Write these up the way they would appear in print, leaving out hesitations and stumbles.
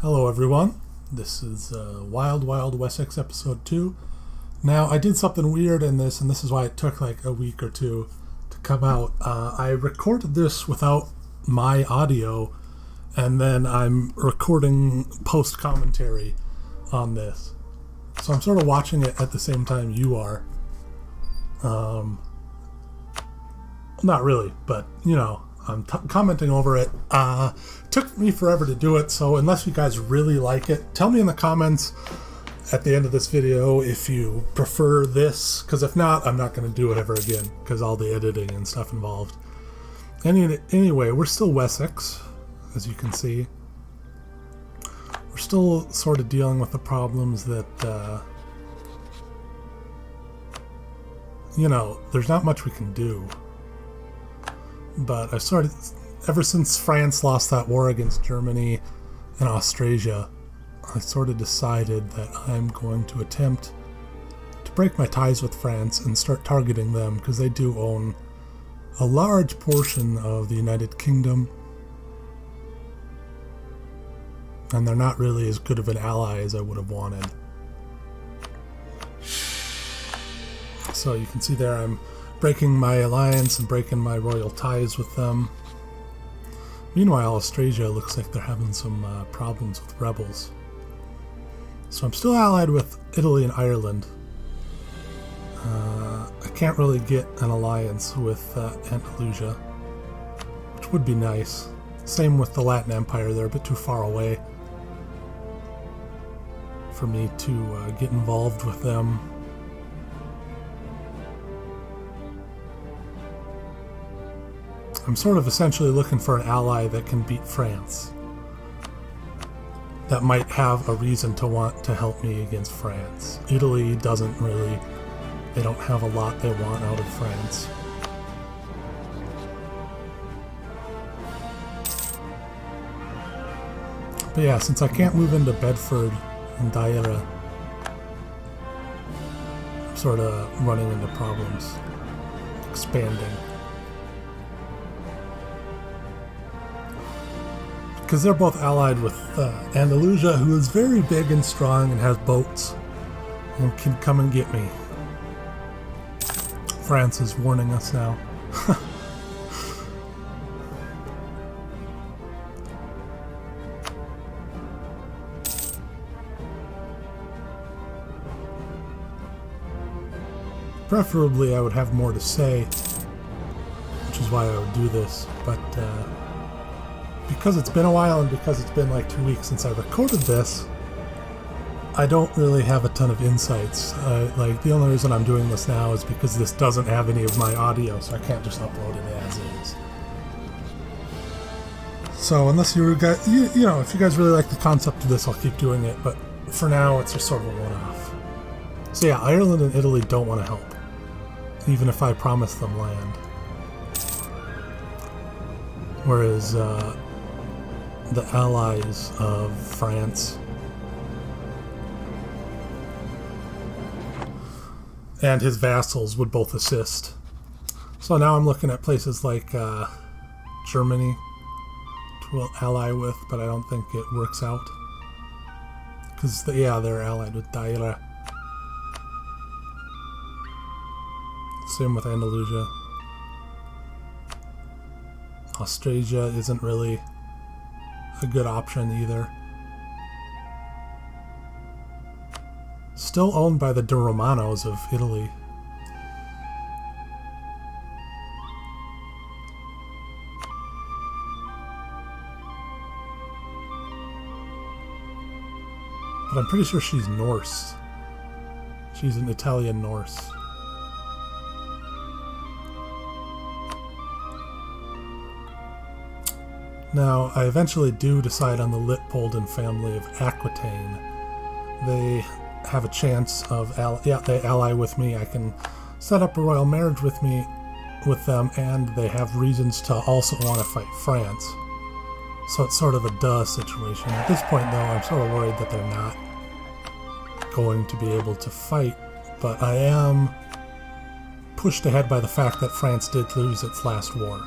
Hello everyone, this is Wild Wild Wessex episode 2. Now I did something weird in this, and this is why it took like a week or two to come out. I recorded this without my audio, and then I'm recording post-commentary on this. So I'm sort of watching it at the same time you are. Not really, but you know, I'm commenting over it. Took me forever to do it, so unless you guys really like it, tell me in the comments at the end of this video if you prefer this, because if not, I'm not going to do it ever again, because all the editing and stuff involved. Anyway, we're still Wessex, as you can see. We're still sort of dealing with the problems that, you know, there's not much we can do. But I started, ever since France lost that war against Germany and Austrasia, I sort of decided that I'm going to attempt to break my ties with France and start targeting them, because they do own a large portion of the United Kingdom, and they're not really as good of an ally as I would have wanted. So you can see there I'm breaking my alliance and breaking my royal ties with them. Meanwhile, Austrasia looks like they're having some problems with rebels. So I'm still allied with Italy and Ireland. I can't really get an alliance with Andalusia, which would be nice. Same with the Latin Empire, they're a bit too far away for me to get involved with them. I'm sort of essentially looking for an ally that can beat France, that might have a reason to want to help me against France. Italy doesn't really, they don't have a lot they want out of France. But yeah, since I can't move into Bedford and Daira, I'm sort of running into problems expanding. Because they're both allied with Andalusia, who is very big and strong and has boats and can come and get me. France is warning us now. Preferably, I would have more to say, which is why I would do this, but because it's been a while and because it's been like 2 weeks since I recorded this, I don't really have a ton of insights. Like, the only reason I'm doing this now is because this doesn't have any of my audio, so I can't just upload it as is. So unless you guys, you know, if you guys really like the concept of this, I'll keep doing it, but for now it's just sort of a one-off. So yeah, Ireland and Italy don't want to help, even if I promise them land. Whereas the allies of France and his vassals would both assist. So now I'm looking at places like Germany to ally with, but I don't think it works out. Because, yeah, they're allied with Daira. Same with Andalusia. Austrasia isn't really a good option either. Still owned by the De Romanos of Italy. But I'm pretty sure she's Norse. She's an Italian Norse. Now, I eventually do decide on the Litpolden family of Aquitaine. They have a chance of, they ally with me. I can set up a royal marriage with them, and they have reasons to also want to fight France. So it's sort of a duh situation. At this point, though, I'm sort of worried that they're not going to be able to fight, but I am pushed ahead by the fact that France did lose its last war.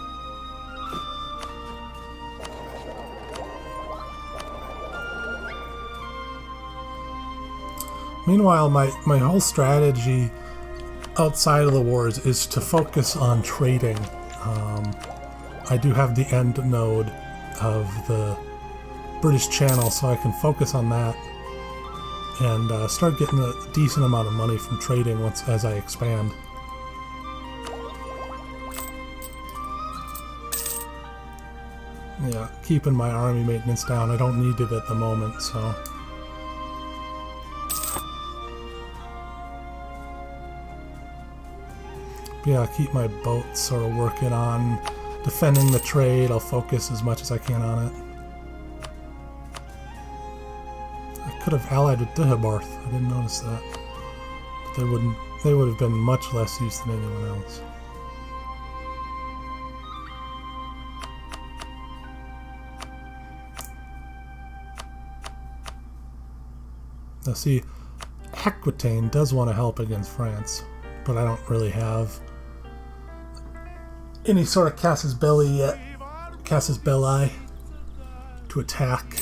Meanwhile, my whole strategy outside of the wars is to focus on trading. I do have the end node of the British Channel, so I can focus on that and start getting a decent amount of money from trading as I expand. Yeah, keeping my army maintenance down. I don't need it at the moment, so... Yeah, keep my boats sort of working on defending the trade. I'll focus as much as I can on it. I could have allied with Deheubarth. I didn't notice that. But they would have been much less use than anyone else. Now see, Aquitaine does want to help against France, but I don't really have any sort of casus belli yet. Casus belli to attack.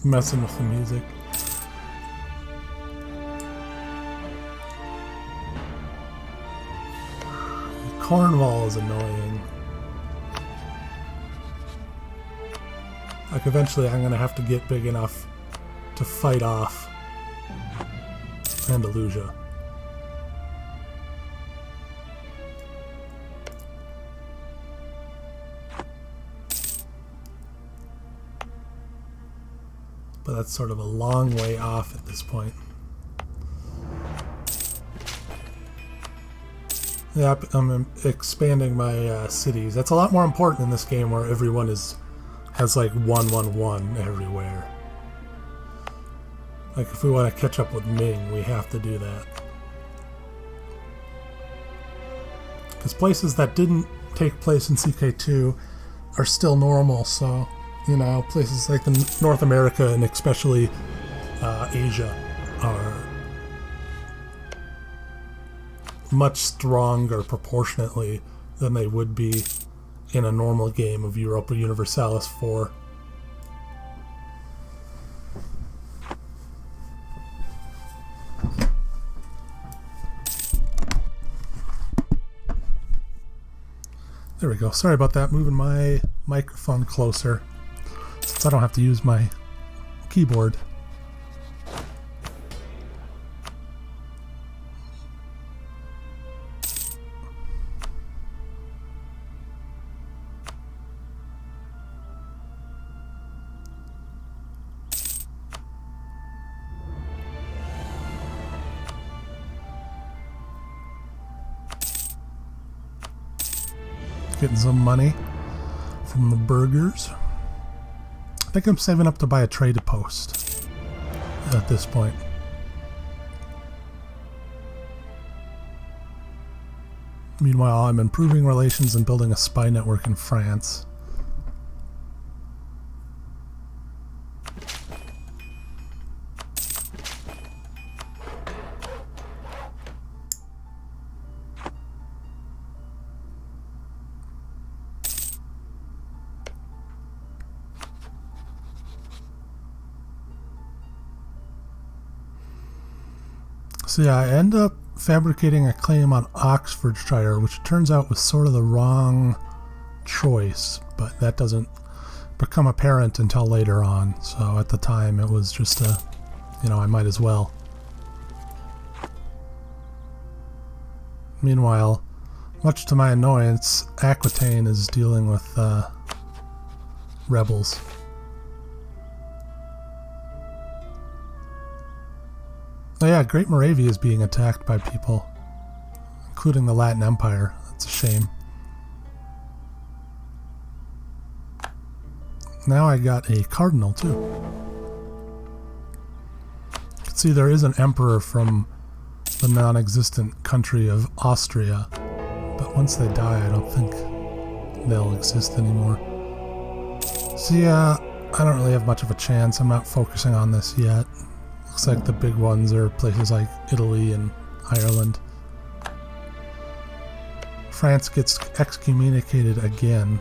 Messing with the music. Cornwall is annoying. Like, eventually I'm gonna have to get big enough to fight off Andalusia. But that's sort of a long way off at this point. Yeah, I'm expanding my cities. That's a lot more important in this game where everyone has like 1-1-1 everywhere. Like, if we want to catch up with Ming, we have to do that. Because places that didn't take place in CK2 are still normal, so, you know, places like North America and especially Asia are much stronger proportionately than they would be in a normal game of Europa Universalis 4. There we go. Sorry about that. Moving my microphone closer since I don't have to use my keyboard. Getting some money from the burgers. I think I'm saving up to buy a trade post at this point. Meanwhile, I'm improving relations and building a spy network in France. So yeah, I end up fabricating a claim on Oxfordshire, which turns out was sort of the wrong choice, but that doesn't become apparent until later on. So at the time it was just a, you know, I might as well. Meanwhile, much to my annoyance, Aquitaine is dealing with rebels. Oh yeah, Great Moravia is being attacked by people, including the Latin Empire. That's a shame. Now I got a cardinal too. You can see there is an emperor from the non-existent country of Austria, but once they die I don't think they'll exist anymore. So yeah, I don't really have much of a chance. I'm not focusing on this yet. Looks like the big ones are places like Italy and Ireland. France gets excommunicated again.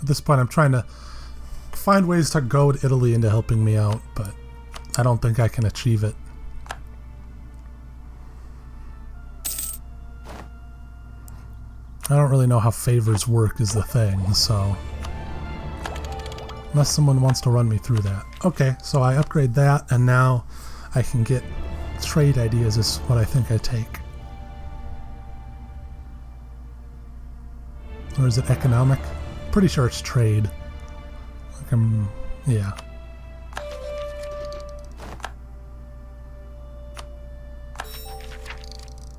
At this point, I'm trying to find ways to goad Italy into helping me out, but I don't think I can achieve it. I don't really know how favors work is the thing, so... Unless someone wants to run me through that. Okay, so I upgrade that, and now I can get trade ideas is what I think I take. Or is it economic? Pretty sure it's trade. Like yeah.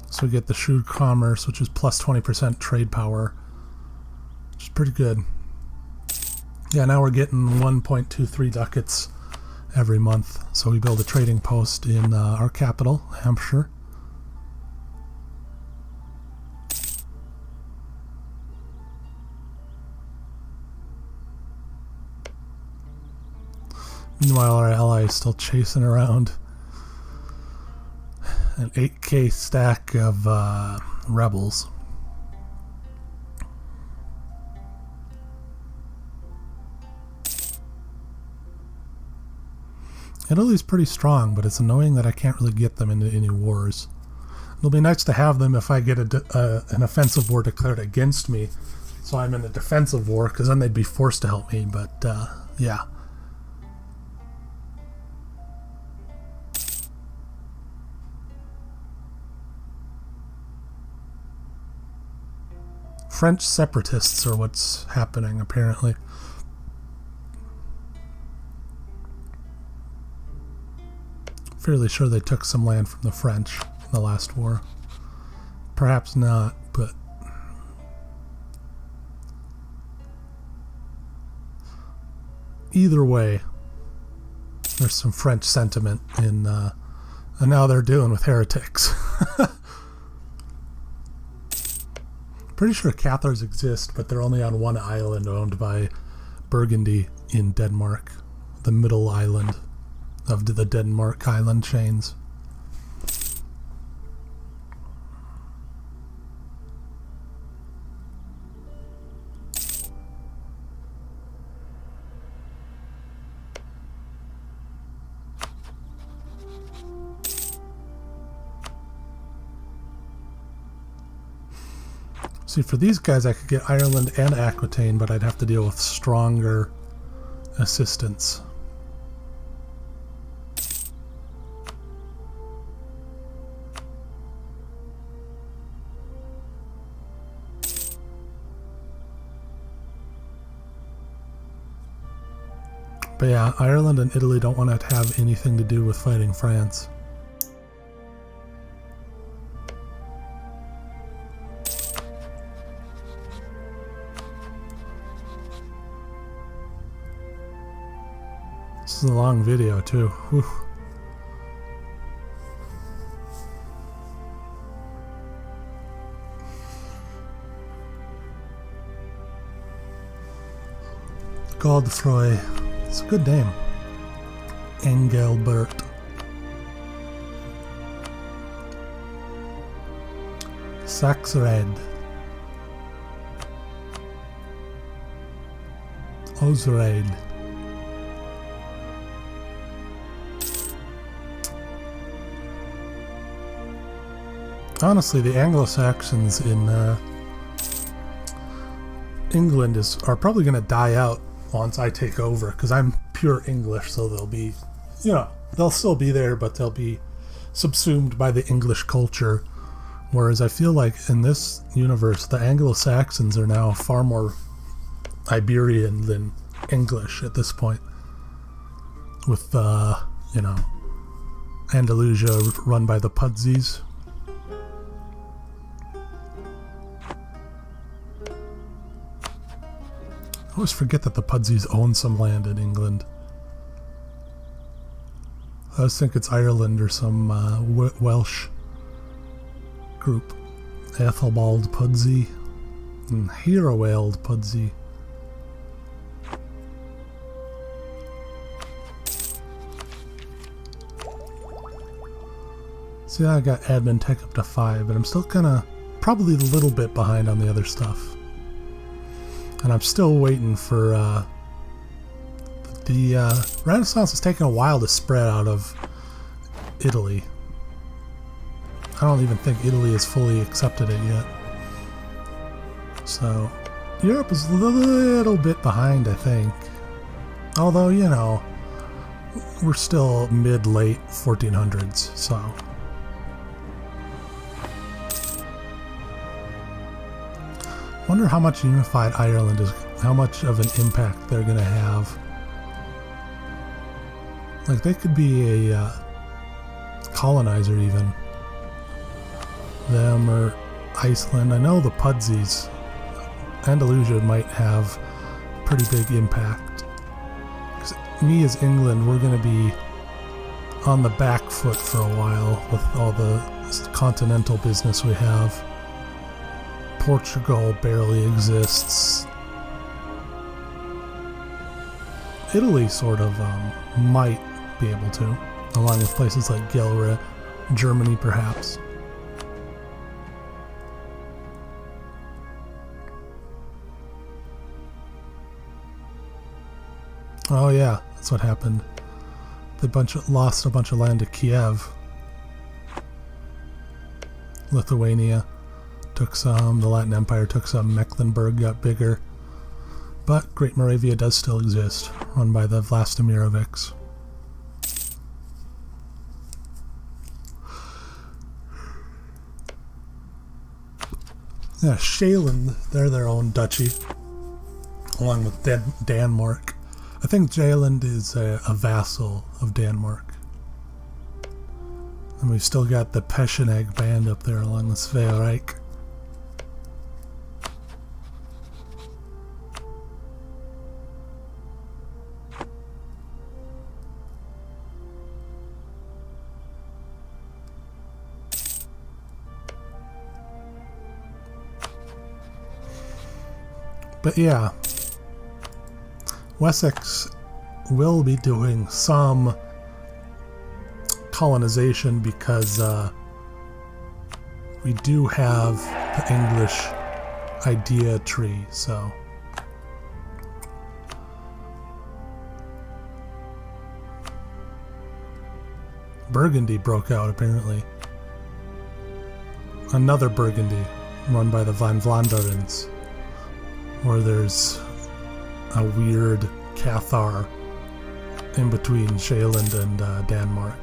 So we get the shrewd commerce, which is plus 20% trade power, which is pretty good. Yeah, now we're getting 1.23 ducats every month. So we build a trading post in our capital, Hampshire. Meanwhile, our ally is still chasing around an 8k stack of rebels. Italy's pretty strong, but it's annoying that I can't really get them into any wars. It'll be nice to have them if I get an offensive war declared against me, so I'm in a defensive war, because then they'd be forced to help me, but yeah. French separatists are what's happening, apparently. Fairly sure they took some land from the French in the last war. Perhaps not, but... Either way, there's some French sentiment in... and now they're dealing with heretics. Pretty sure Cathars exist, but they're only on one island owned by Burgundy in Denmark. The middle island of the Denmark island chains. See, for these guys I could get Ireland and Aquitaine, but I'd have to deal with stronger assistance. But yeah, Ireland and Italy don't want to have anything to do with fighting France. This is a long video too. Whew. Godfrey. It's a good name. Engelbert. Saxred. Osraid. Honestly, the Anglo-Saxons in England are probably going to die out once I take over, because I'm pure English, so they'll be, you know, they'll still be there, but they'll be subsumed by the English culture. Whereas I feel like in this universe, the Anglo-Saxons are now far more Iberian than English at this point, with you know, Andalusia run by the Pudzies. I always forget that the Pudzies own some land in England. I always think it's Ireland or some Welsh group. Ethelbald Pudsey and Heroald Pudsey. See, I got admin tech up to 5, but I'm still kinda probably a little bit behind on the other stuff. And I'm still waiting for the Renaissance is taking a while to spread out of Italy. I don't even think Italy has fully accepted it yet. So, Europe is a little bit behind, I think. Although, you know, we're still mid-late 1400s, so. Wonder how much unified Ireland is, how much of an impact they're gonna have. Like, they could be a colonizer even. Them or Iceland. I know the Pudzies, Andalusia might have pretty big impact. 'Cause me as England, we're going to be on the back foot for a while with all the continental business we have. Portugal barely exists. Italy sort of might be able to, along with places like Gelre, Germany perhaps. Oh yeah, that's what happened. They lost a bunch of land to Kiev. Lithuania took some, the Latin Empire took some, Mecklenburg got bigger. But Great Moravia does still exist, run by the Vlastimirovics. Yeah, Shaland, they're their own duchy, along with Denmark. I think Jylland is a vassal of Denmark. And we've still got the Peschenegg band up there along the Svea Reich. But yeah, Wessex will be doing some colonization because we do have the English idea tree, so. Burgundy broke out, apparently. Another Burgundy, run by the Van Vlanderens, where there's a weird Cathar in between Shaland and Denmark,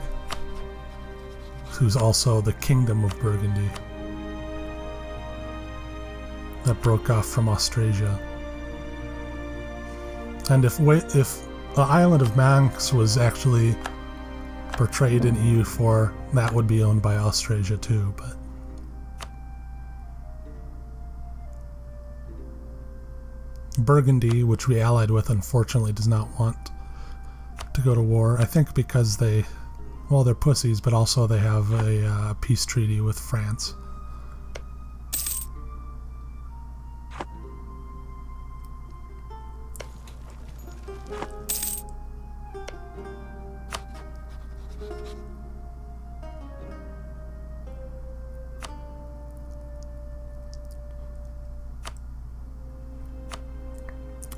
who's also the Kingdom of Burgundy that broke off from Austrasia. And if the island of Manx was actually portrayed in EU4, that would be owned by Austrasia too, but Burgundy, which we allied with, unfortunately does not want to go to war. I think because they're pussies, but also they have a peace treaty with France.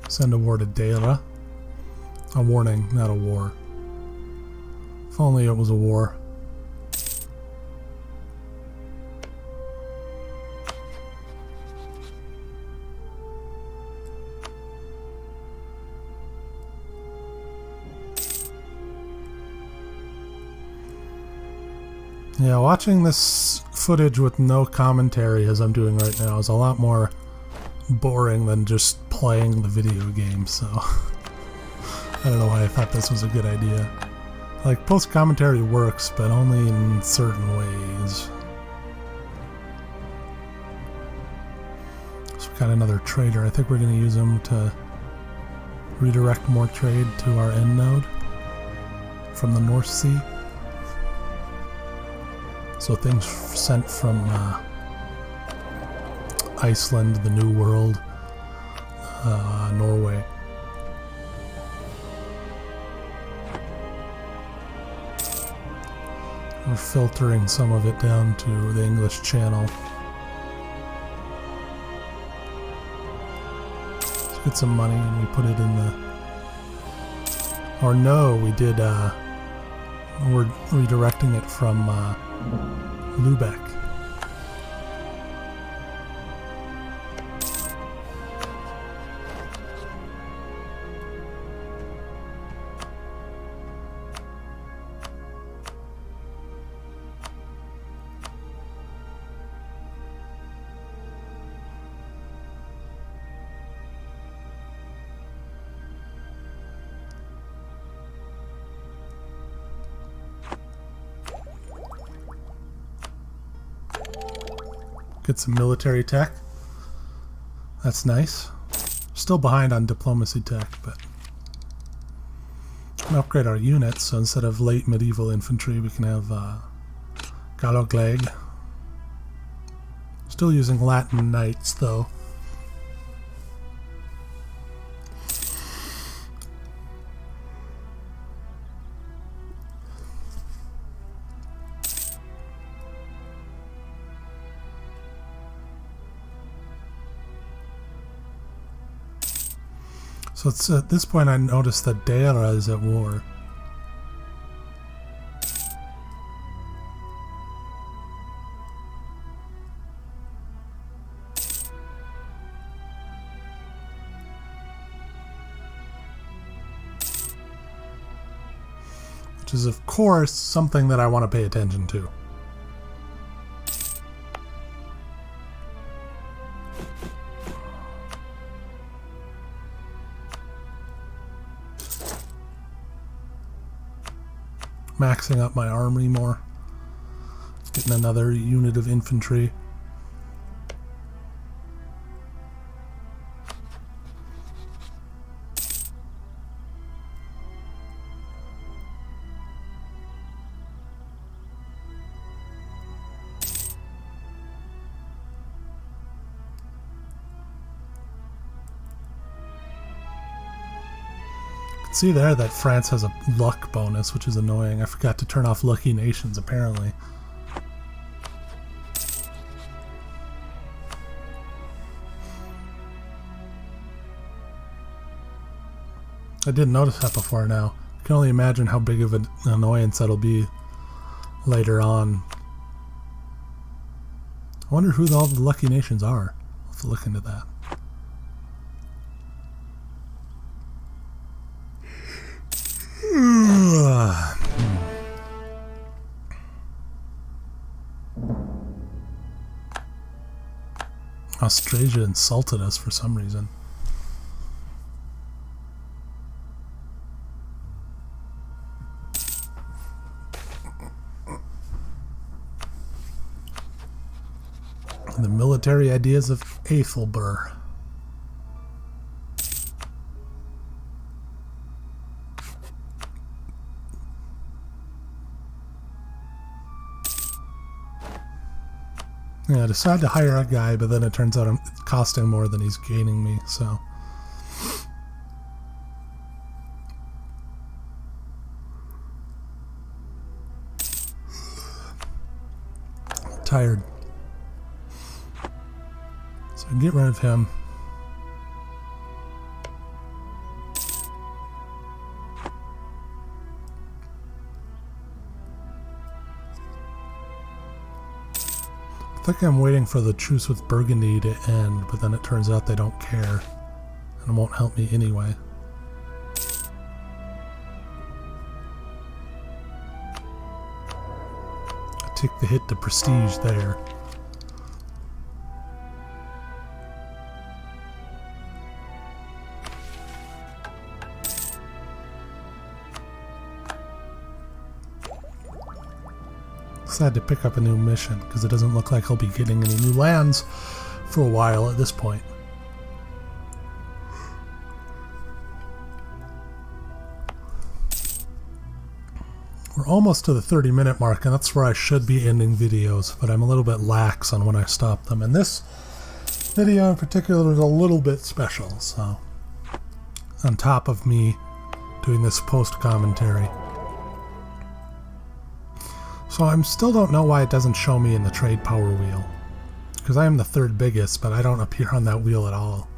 Send a war to Deira. A warning, not a war. If only it was a war. Yeah, watching this footage with no commentary as I'm doing right now is a lot more boring than just playing the video game, so I don't know why I thought this was a good idea. Like, post-commentary works, but only in certain ways. So we got another trader. I think we're going to use him to redirect more trade to our end node from the North Sea. So things sent from Iceland, the New World, Norway. We're filtering some of it down to the English Channel. Let's get some money and we put it in the... Or no, we did, we're redirecting it from Lübeck. Get some military tech. That's nice. Still behind on diplomacy tech, but we can upgrade our units, so instead of late medieval infantry we can have Galogleg. Still using Latin knights though. So it's at this point I noticed that Deira is at war. Which is of course something that I want to pay attention to. Maxing up my armory more. Getting another unit of infantry. See there that France has a luck bonus, which is annoying. I forgot to turn off lucky nations, apparently. I didn't notice that before now. I can only imagine how big of an annoyance that'll be later on. I wonder who all the lucky nations are. I'll have to look into that. Australia insulted us for some reason. The military ideas of Ethelbur. Yeah, I decided to hire a guy, but then it turns out it's costing more than he's gaining me, so... I'm tired. So get rid of him. I think I'm waiting for the truce with Burgundy to end, but then it turns out they don't care, and it won't help me anyway. I take the hit to prestige there. Decided to pick up a new mission because it doesn't look like he'll be getting any new lands for a while at this point. We're almost to the 30-minute mark, and that's where I should be ending videos, but I'm a little bit lax on when I stop them. And this video in particular is a little bit special, so on top of me doing this post-commentary. So I still don't know why it doesn't show me in the trade power wheel, because I am the third biggest, but I don't appear on that wheel at all.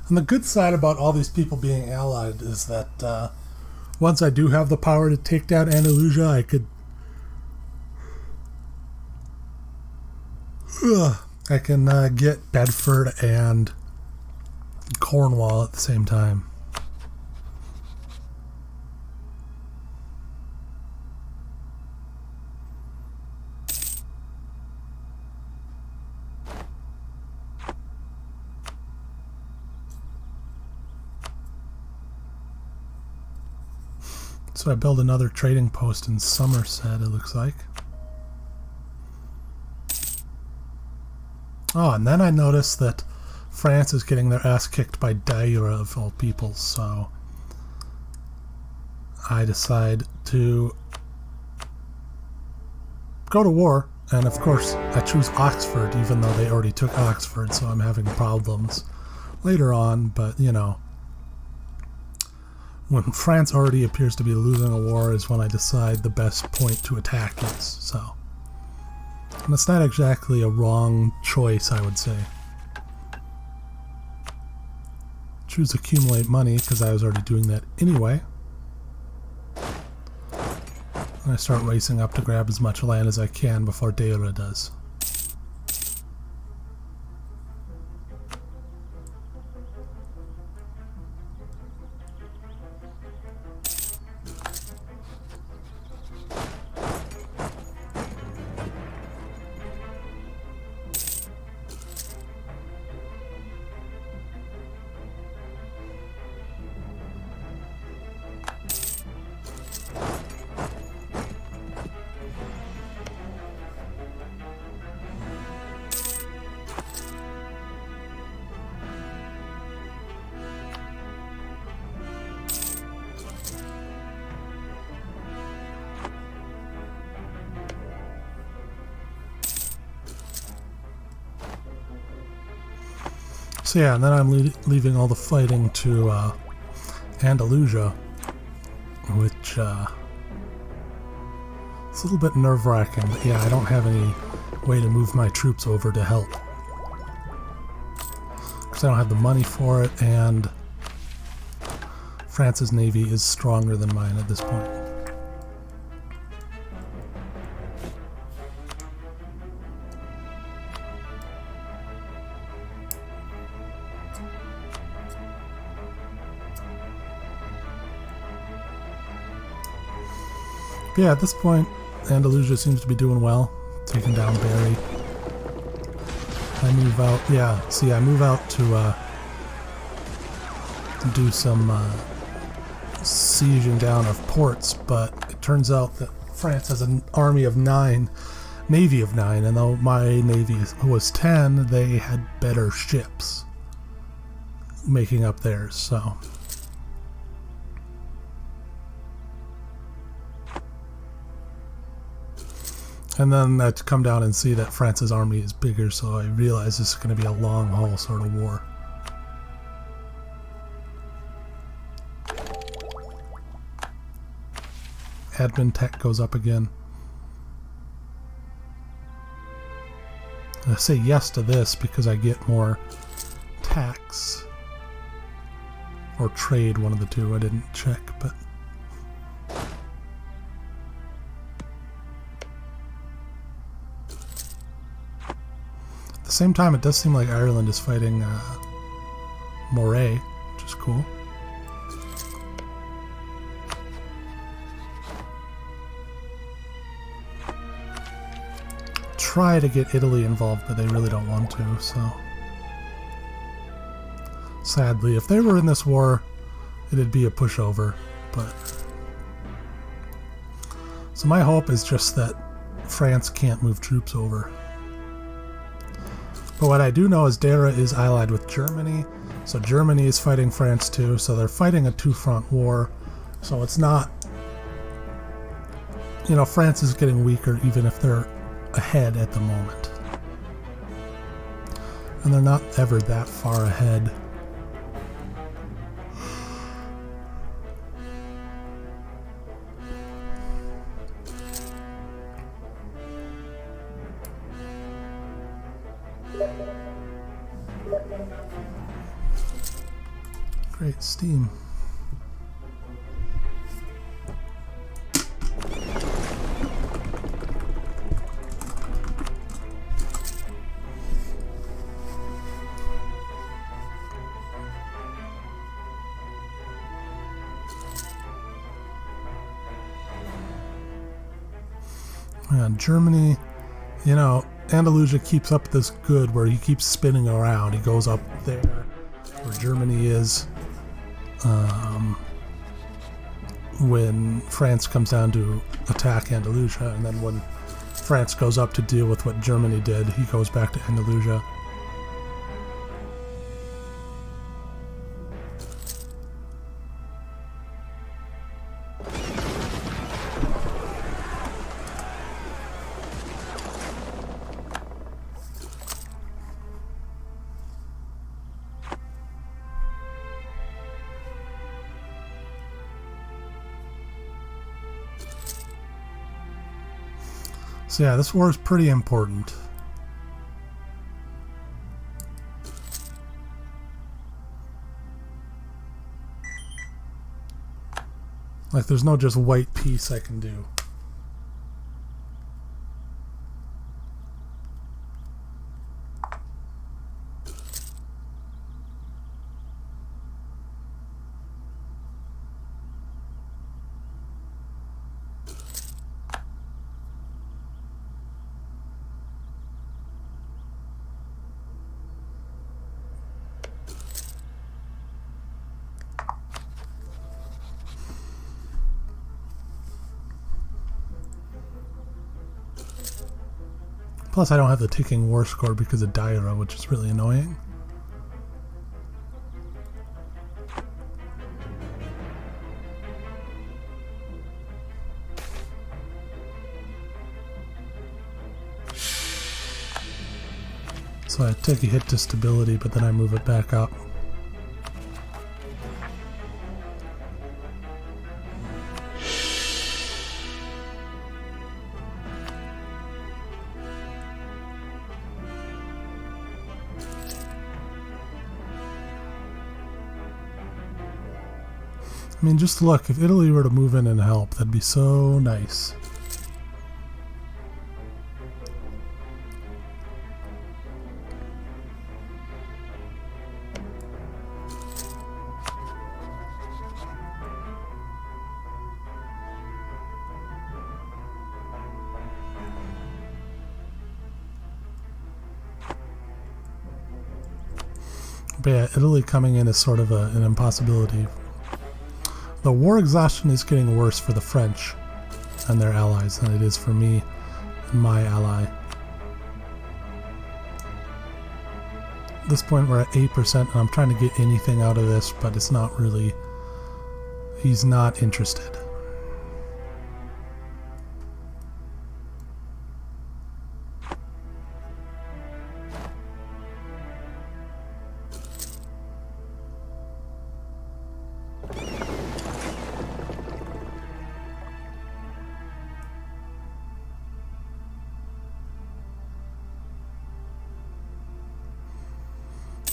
And the good side about all these people being allied is that once I do have the power to take down Andalusia, I can get Bedford and Cornwall at the same time. So I build another trading post in Somerset, it looks like. Oh, and then I noticed that France is getting their ass kicked by Daira of all people, so I decide to go to war, and of course I choose Oxford, even though they already took Oxford, so I'm having problems later on, but you know. When France already appears to be losing a war is when I decide the best point to attack is, so. And it's not exactly a wrong choice, I would say. Choose accumulate money, because I was already doing that anyway. And I start racing up to grab as much land as I can before Deira does. So yeah, and then I'm leaving all the fighting to Andalusia, which it's a little bit nerve-wracking, but yeah, I don't have any way to move my troops over to help. Because I don't have the money for it, and France's navy is stronger than mine at this point. Yeah, at this point, Andalusia seems to be doing well, taking down Barry. I move out, yeah, see, I move out to do some sieging down of ports, but it turns out that France has an army of 9, navy of 9, and though my navy was 10, they had better ships making up theirs, so. And then I come down and see that France's army is bigger, so I realize this is going to be a long haul sort of war. Admin tech goes up again. I say yes to this because I get more tax or trade, one of the two. I didn't check, but at the same time, it does seem like Ireland is fighting Moray, which is cool. Try to get Italy involved, but they really don't want to, so sadly, if they were in this war, it'd be a pushover, but so my hope is just that France can't move troops over. But what I do know is Dara is allied with Germany, so Germany is fighting France too, so they're fighting a two-front war, so it's not, you know, France is getting weaker even if they're ahead at the moment. And they're not ever that far ahead. Great steam. Yeah, Germany, you know, Andalusia keeps up this good where he keeps spinning around. He goes up there where Germany is when France comes down to attack Andalusia, and then when France goes up to deal with what Germany did, he goes back to Andalusia. So yeah, this war is pretty important. Like, there's no just white peace I can do. Plus, I don't have the ticking war score because of Daira, which is really annoying. So I take a hit to stability, but then I move it back up. I mean, just look, if Italy were to move in and help, that'd be so nice. But yeah, Italy coming in is sort of an impossibility. The war exhaustion is getting worse for the French and their allies than it is for me and my ally. At this point we're at 8% and I'm trying to get anything out of this, but it's not really, he's not interested.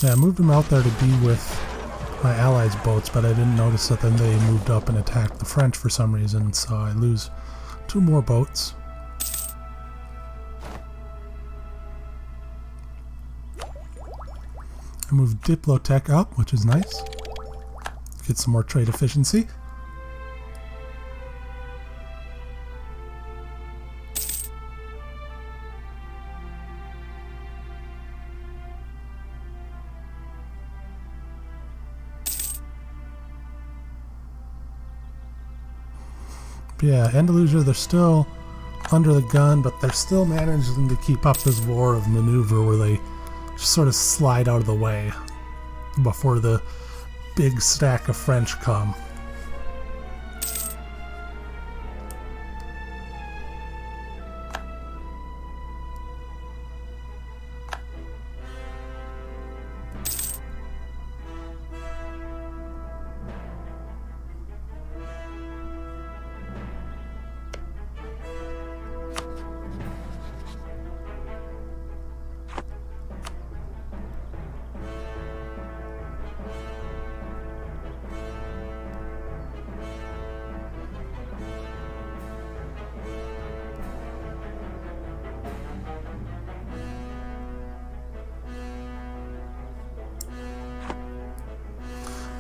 Yeah, I moved them out there to be with my allies' boats, but I didn't notice that then they moved up and attacked the French for some reason, so I lose 2 more boats. I moved Diplotech up, which is nice. Get some more trade efficiency. Yeah, Andalusia, they're still under the gun, but they're still managing to keep up this war of maneuver where they just sort of slide out of the way before the big stack of French come.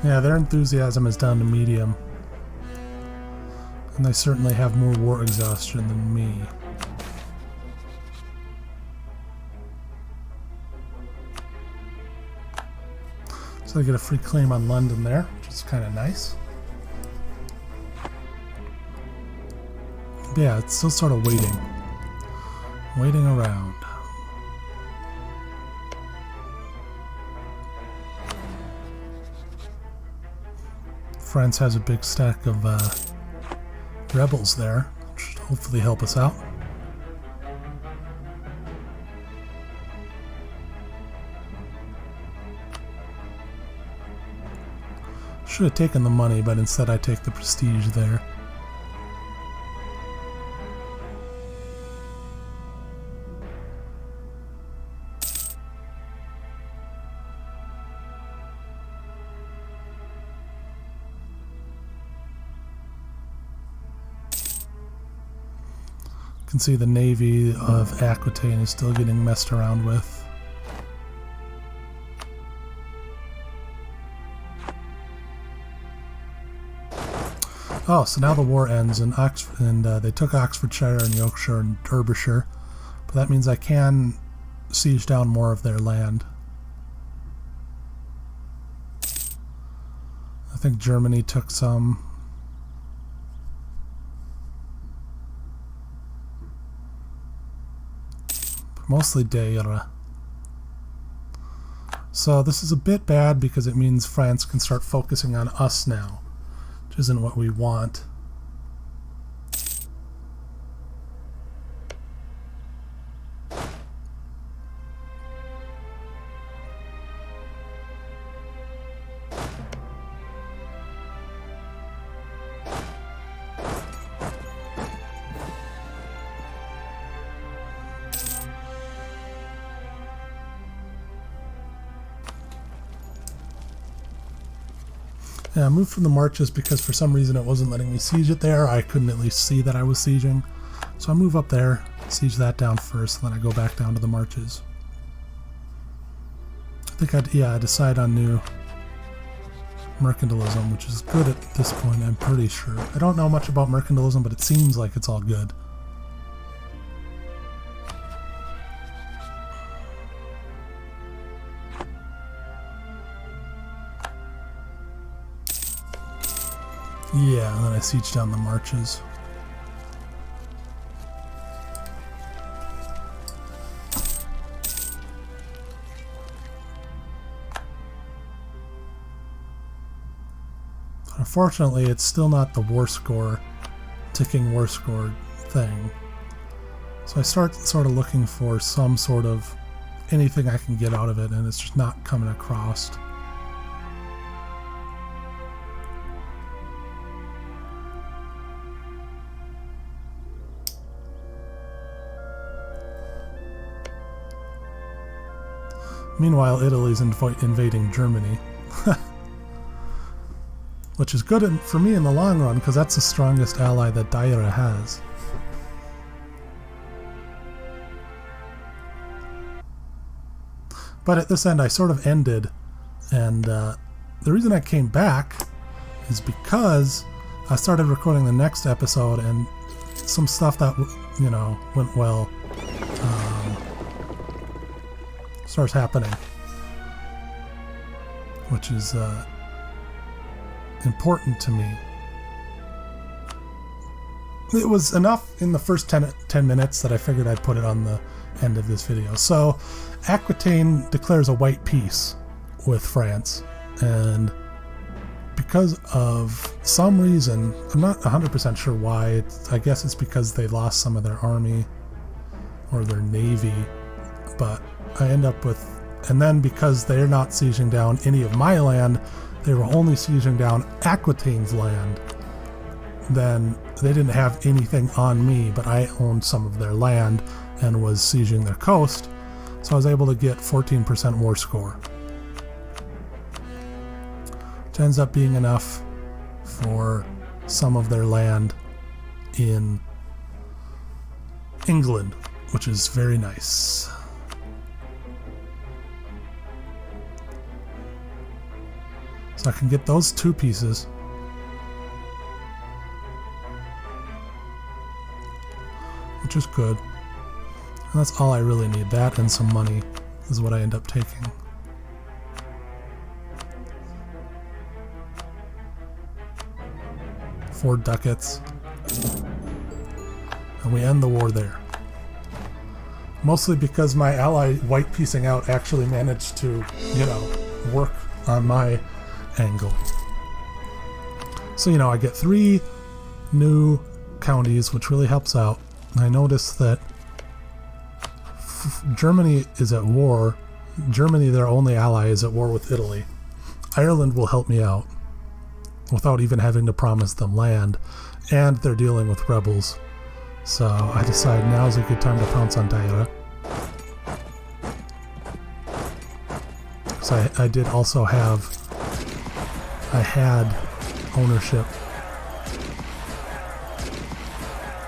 Yeah, their enthusiasm is down to medium. And they certainly have more war exhaustion than me. So I get a free claim on London there, which is kind of nice. But yeah, it's still sort of waiting. Waiting around. France has a big stack of rebels there, which should hopefully help us out. Should have taken the money, but instead I take the prestige there. You can see the navy of Aquitaine is still getting messed around with. Oh, so now the war ends, and they took Oxfordshire and Yorkshire and Derbyshire, but that means I can siege down more of their land. I think Germany took some. Mostly Deira. So this is a bit bad because it means France can start focusing on us now, which isn't what we want. Yeah, I moved from the marches because for some reason it wasn't letting me siege it there. I couldn't at least see that I was sieging. So I move up there, siege that down first, and then I go back down to the marches. I think I decide on new mercantilism, which is good at this point, I'm pretty sure. I don't know much about mercantilism, but it seems like it's all good. Yeah, and then I siege down the marches. Unfortunately, it's still not the war score, ticking war score thing. So I start sort of looking for some sort of anything I can get out of it, and it's just not coming across. Meanwhile, Italy's invading Germany. Which is good for me in the long run, because that's the strongest ally that Daira has. But at this end, I sort of ended, and the reason I came back is because I started recording the next episode, and some stuff that, you know, went well starts happening, which is important to me. It was enough in the first 10 minutes that I figured I'd put it on the end of this video. So Aquitaine declares a white peace with France, and because of some reason, I'm not 100% sure why, I guess it's because they lost some of their army or their navy, but I end up with, and then because they're not sieging down any of my land, they were only sieging down Aquitaine's land, then they didn't have anything on me, but I owned some of their land and was sieging their coast, so I was able to get 14% war score, which ends up being enough for some of their land in England, which is very nice. So I can get those 2 pieces. Which is good. And that's all I really need. That and some money is what I end up taking. Four ducats. And we end the war there. Mostly because my ally white piecing out actually managed to, you know, work on my angle. So, you know, I get 3 new counties, which really helps out. I noticed that Germany is at war. Germany, their only ally, is at war with Italy. Ireland will help me out without even having to promise them land, and they're dealing with rebels. So I decide now's a good time to pounce on Daira. So I did also have, I had ownership,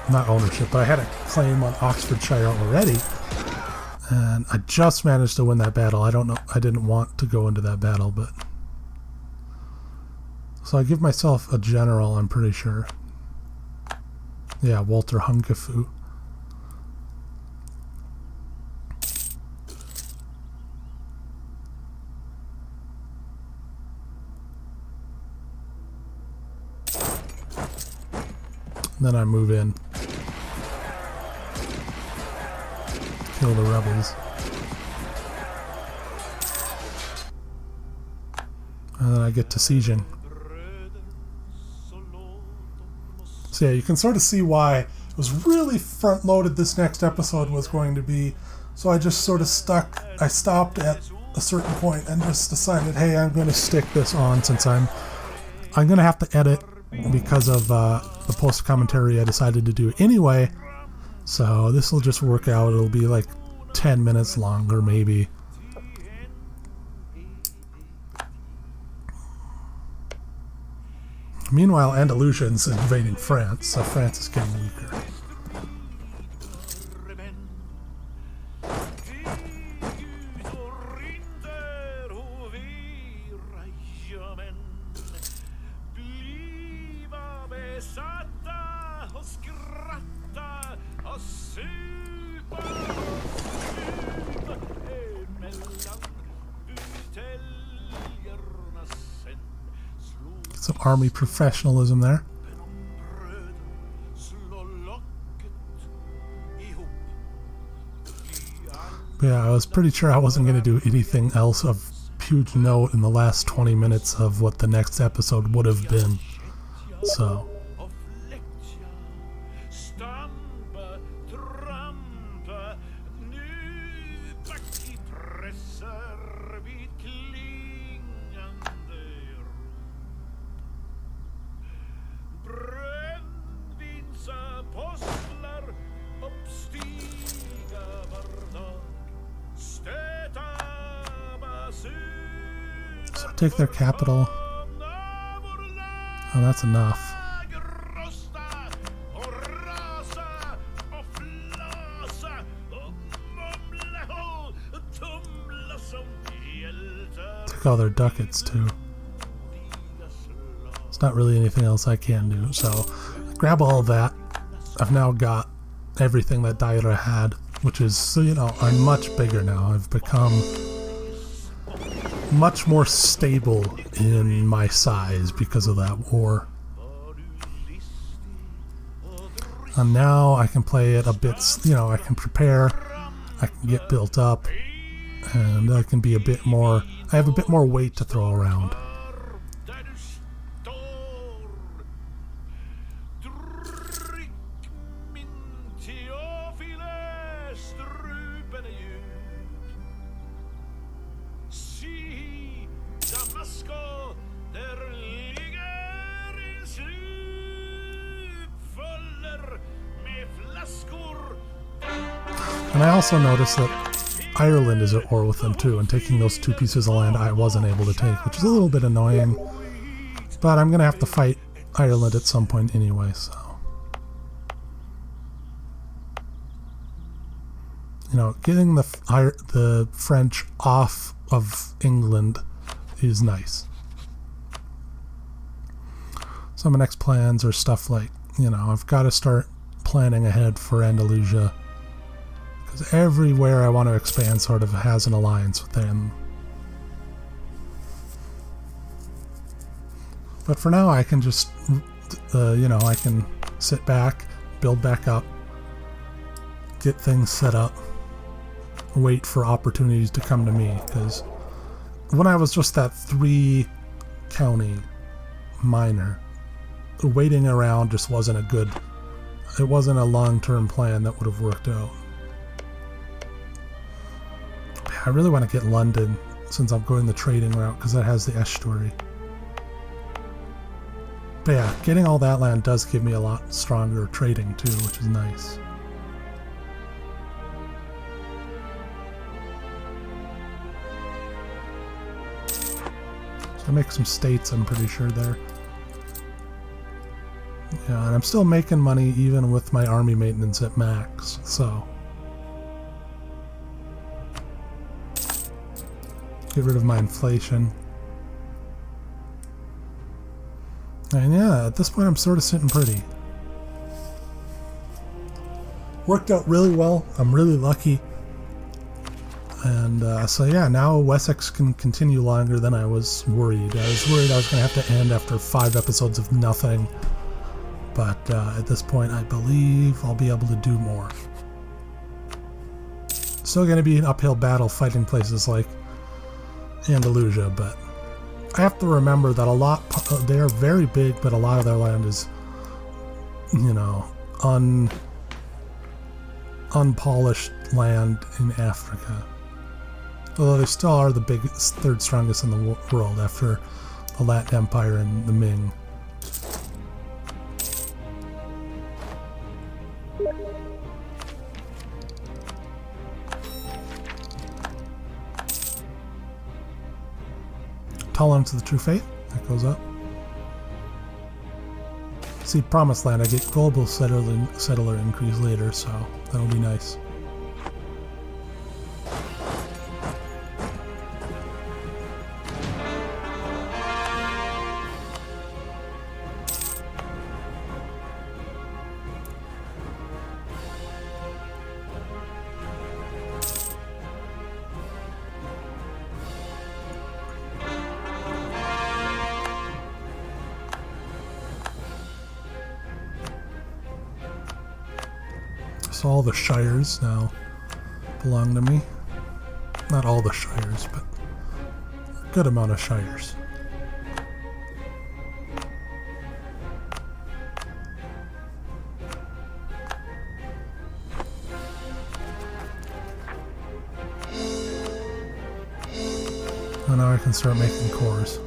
not ownership, but I had a claim on Oxfordshire already, and I just managed to win that battle. I don't know, I didn't want to go into that battle, but so I give myself a general, I'm pretty sure. Yeah, Walter Hunkefu. Then I move in. Kill the rebels. And then I get to sieging. So yeah, you can sort of see why it was really front-loaded this next episode was going to be. So I just sort of I stopped at a certain point and just decided, hey, I'm going to stick this on since I'm going to have to edit because of the post-commentary I decided to do anyway. So this will just work out. It'll be like 10 minutes longer maybe. Meanwhile, Andalusians invading France, so France is getting weaker. Some army professionalism there. But yeah, I was pretty sure I wasn't going to do anything else of huge note in the last 20 minutes of what the next episode would have been. So take their capital. Oh, that's enough. Took all their ducats too. It's not really anything else I can do, so grab all of that. I've now got everything that Daira had, which is, so you know, I'm much bigger now. I've become much more stable in my size because of that war. And now I can play it a bit, you know, I can prepare, I can get built up, and I can be a bit more, I have a bit more weight to throw around. And I also noticed that Ireland is at war with them too, and taking those 2 pieces of land I wasn't able to take, which is a little bit annoying. But I'm going to have to fight Ireland at some point anyway, so... You know, getting the French off of England is nice. So my next plans are stuff like, you know, I've got to start planning ahead for Andalusia. Because everywhere I want to expand sort of has an alliance with them. But for now I can just, you know, I can sit back, build back up, get things set up, wait for opportunities to come to me. Because when I was just that 3-county minor, waiting around just wasn't a good, it wasn't a long-term plan that would have worked out. I really want to get London since I'm going the trading route because that has the estuary. But yeah, getting all that land does give me a lot stronger trading too, which is nice. So I make some states, I'm pretty sure there. Yeah, and I'm still making money even with my army maintenance at max, so... Get rid of my inflation. And yeah, at this point I'm sort of sitting pretty. Worked out really well. I'm really lucky. And so yeah, now Wessex can continue longer than I was worried. I was worried I was going to have to end after 5 episodes of nothing. But at this point I believe I'll be able to do more. Still going to be an uphill battle fighting places like Andalusia, but I have to remember that a lot, they are very big, but a lot of their land is, you know, unpolished land in Africa. Although they still are the biggest, 3rd strongest in the world after the Latin Empire and the Ming. Tolerance to the True Faith, that goes up. See, Promised Land, I get global settler increase later, so that'll be nice. So all the shires now belong to me. Not all the shires, but a good amount of shires. And now I can start making cores.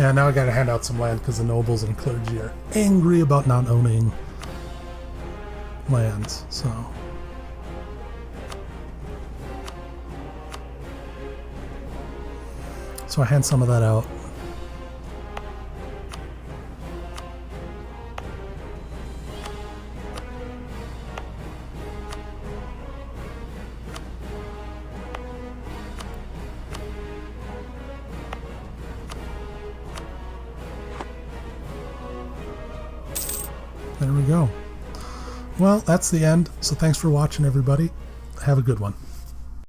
Yeah, now I gotta hand out some land because the nobles and clergy are angry about not owning lands, so I hand some of that out. There we go. Well, that's the end. So thanks for watching, everybody. Have a good one.